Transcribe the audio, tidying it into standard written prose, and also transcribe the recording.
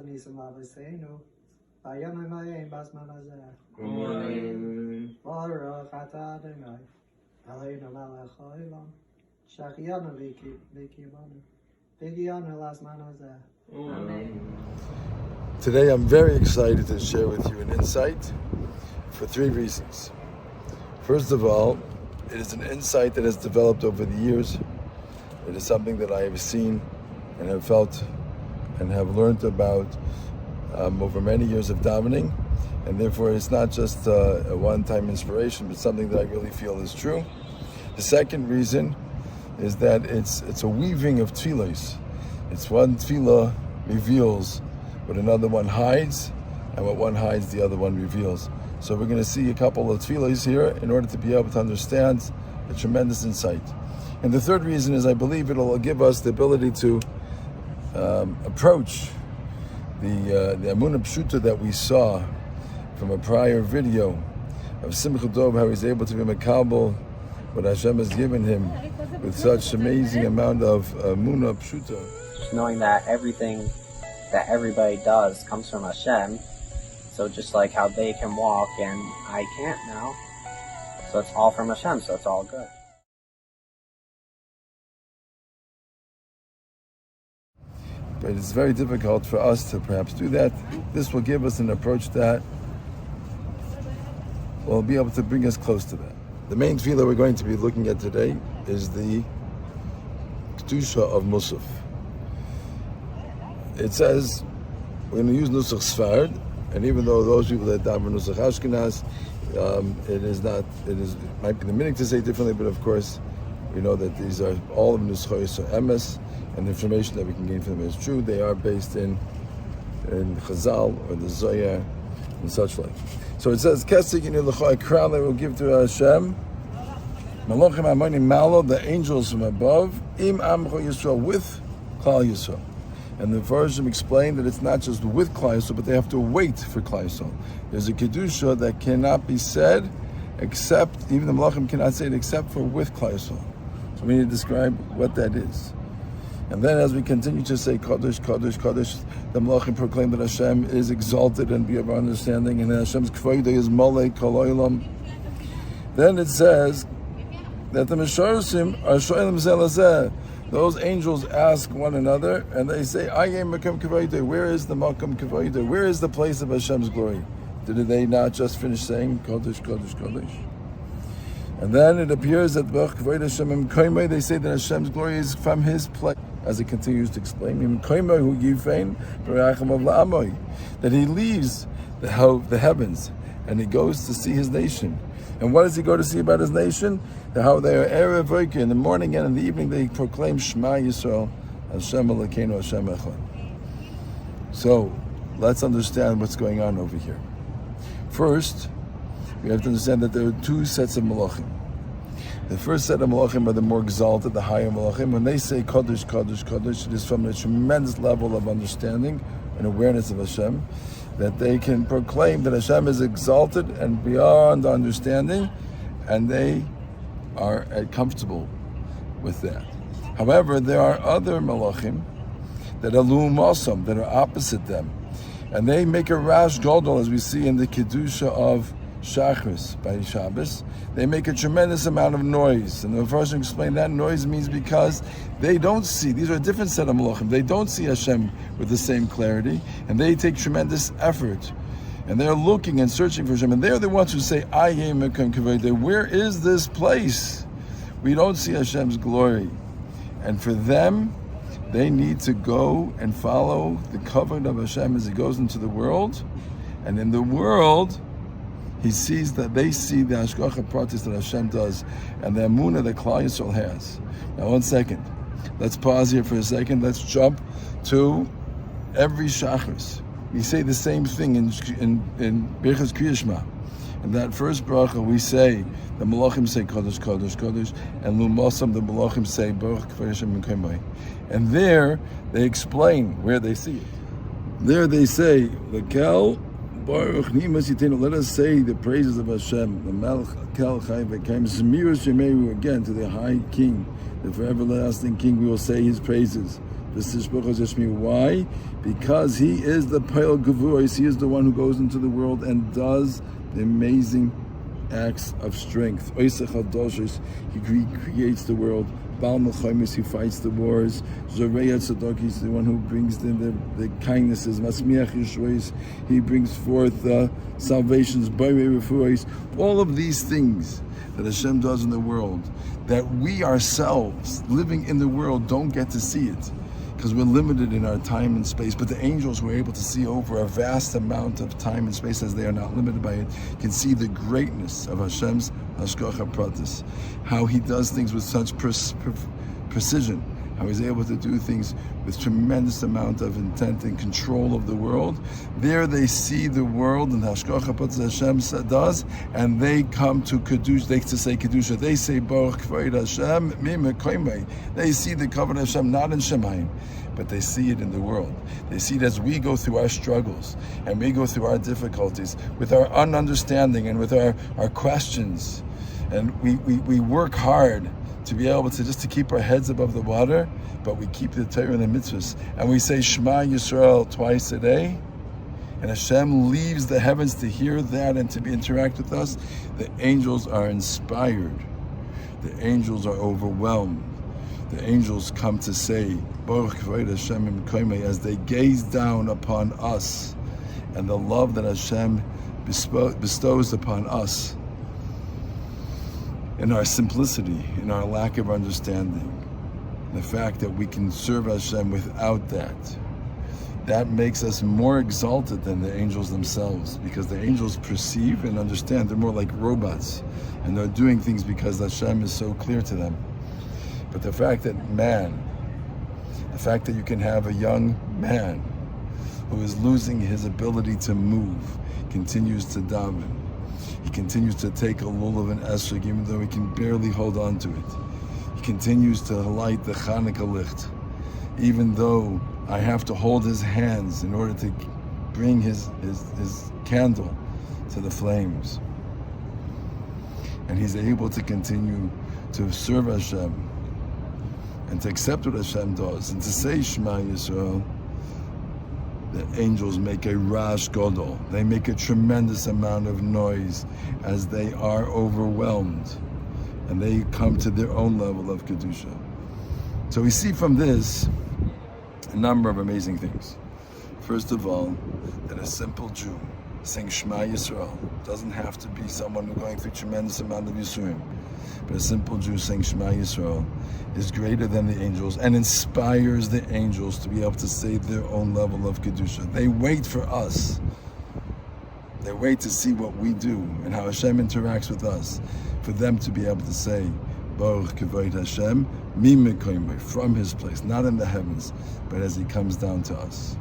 Nisamavisenu, Bayamamayim Basmanaza, Baruch Atah Adonai, Eloheinu melech haolam, Shachianu v'kiyamanu, v'giyanu lasmanazeh. Today I'm very excited to share with you an insight for three reasons. First of all, it is an insight that has developed over the years. It is something that I have seen and have felt and have learned about over many years of davening, and therefore it's not just a one-time inspiration, but something that I really feel is true. The second reason is that it's a weaving of tefillos. It's one tefillah reveals what another one hides, and what one hides, the other one reveals. So we're going to see a couple of tefillos here in order to be able to understand the tremendous insight. And the third reason is I believe it will give us the ability to approach the Amunah Pshuta that we saw from a prior video of Simcha Dov, how he's able to be Mekabel, what Hashem has given him with such amazing amount of Amunah Pshuta. Just knowing that everything that everybody does comes from Hashem, so just like how they can walk and I can't now, so it's all from Hashem, so it's all good. But it's very difficult for us to perhaps do that. This will give us an approach that will be able to bring us close to that. The main tefillah we're going to be looking at today is the Kedusha of Musaf. It says, we're going to use Nusach Sfard, and even though those people that daven Nusach Ashkenaz, it might be the meaning to say differently, but of course, we know that these are all of Nuschos or Emes, and the information that we can gain from them is true. They are based in Chazal or the Zohar and such like. So it says, a crown that will give to Hashem, Melachim Amoni Malo, the angels from above, Im Amcho Yisrael, with Klal Yisrael. And the version explained that it's not just with Klal Yisrael, but they have to wait for Klal Yisrael. There's a Kedusha that cannot be said except, even the Melachim cannot say it except for with Klal Yisrael. So we need to describe what that is. And then as we continue to say Kodesh, Kodesh, Kodesh, the Melachim proclaim that Hashem is exalted and beyond our understanding, and that Hashem's Kvodah is Molei Kol Olam. Then it says that the Mesharosim are Shoelim Zeh Lazeh. Those angels ask one another, and they say, Ayem Makom Kvodah, where is the Makom Kvodah? Where is the place of Hashem's glory? Did they not just finish saying Kodesh, Kodesh, Kodesh? And then it appears that they say that Hashem's glory is from His place, as it continues to explain, that He leaves the heavens and He goes to see His nation. And what does He go to see about His nation? How they are Erev Vayker, in the morning and in the evening they proclaim Shema Yisrael, Hashem Elokeinu, Hashem Echad. So let's understand what's going on over here. First, we have to understand that there are two sets of Melachim. The first set of Melachim are the more exalted, the higher Melachim. When they say Kodesh, Kodesh, Kodesh, it is from a tremendous level of understanding and awareness of Hashem, that they can proclaim that Hashem is exalted and beyond understanding, and they are comfortable with that. However, there are other Melachim that are Lu'umosam, that are opposite them, and they make a rash godol, as we see in the Kedusha of Shachris by Shabbos. They make a tremendous amount of noise, and the version explained that noise means because they don't see, these are a different set of Melachim, they don't see Hashem with the same clarity, and they take tremendous effort, and they're looking and searching for Hashem, and they're the ones who say, where is this place? We don't see Hashem's glory. And for them, they need to go and follow the covenant of Hashem as He goes into the world, and in the world, He sees that they see the Hashgacha Pratis that Hashem does and the Amunah that Klal Yisrael has. Now, 1 second. Let's pause here for a second. Let's jump to every Shachris. We say the same thing in Birchas Kriya Shema. In that first bracha, we say, the Melachim say Kodesh, Kodesh, Kodesh, and Lumosam, the Melachim say Baruch K'vei Hashem M'Kayimai. And there, they explain where they see it. There they say, Lekel Baruch Nimas Yitenu, let us say the praises of Hashem, the Melech Kel Chai V'Kaim, Zmiros Yemeru, again to the High King, the forever lasting King, we will say His praises. Why? Because he is the Pale Gavuris, he is the one who goes into the world and does the amazing acts of strength. He creates the world. Baal Melachim, he fights the wars. Zorei Tzedakah, he's the one who brings in the kindnesses. Masmiach Yishuos, he brings forth salvations. Borei Refuos, all of these things that Hashem does in the world, that we ourselves, living in the world, don't get to see it, because we're limited in our time and space. But the angels were able to see over a vast amount of time and space, as they are not limited by it, can see the greatness of Hashem's Hashgacha Pratis, how he does things with such precision, how he's able to do things with tremendous amount of intent and control of the world. There they see the world and Hashgacha Pratis Hashem does, and they come to Kedusha, they to say Kedusha, they say Baruch Kvoid Hashem Mimekoimei. They see the covenant of Hashem not in Shemayim, but they see it in the world. They see it as we go through our struggles and we go through our difficulties with our ununderstanding and with our questions, and we work hard to be able to just to keep our heads above the water, but we keep the Torah and the mitzvahs, and we say Shema Yisrael twice a day, and Hashem leaves the heavens to hear that and to interact with us. The angels are inspired. The angels are overwhelmed. The angels come to say Baruch Kvoid Hashem Mimekoimei, as they gaze down upon us and the love that Hashem bestows upon us, in our simplicity, in our lack of understanding, the fact that we can serve Hashem without that makes us more exalted than the angels themselves, because the angels perceive and understand. They're more like robots, and they're doing things because Hashem is so clear to them. But the fact that you can have a young man who is losing his ability to move, continues to daven. He continues to take a lulav and esrog, even though he can barely hold on to it. He continues to light the Chanukah licht, even though I have to hold his hands in order to bring his candle to the flames. And he's able to continue to serve Hashem and to accept what Hashem does and to say Shema Yisrael. The angels make a rash gadol. They make a tremendous amount of noise as they are overwhelmed, and they come to their own level of Kedusha. So we see from this a number of amazing things. First of all, that a simple Jew saying Shema Yisrael doesn't have to be someone who's going through a tremendous amount of Yisurim, but a simple Jew saying Shema Yisrael is greater than the angels and inspires the angels to be able to say their own level of Kedusha. They wait for us. They wait to see what we do and how Hashem interacts with us, for them to be able to say Baruch Kvoid Hashem Mimekoimei, from his place, not in the heavens, but as he comes down to us.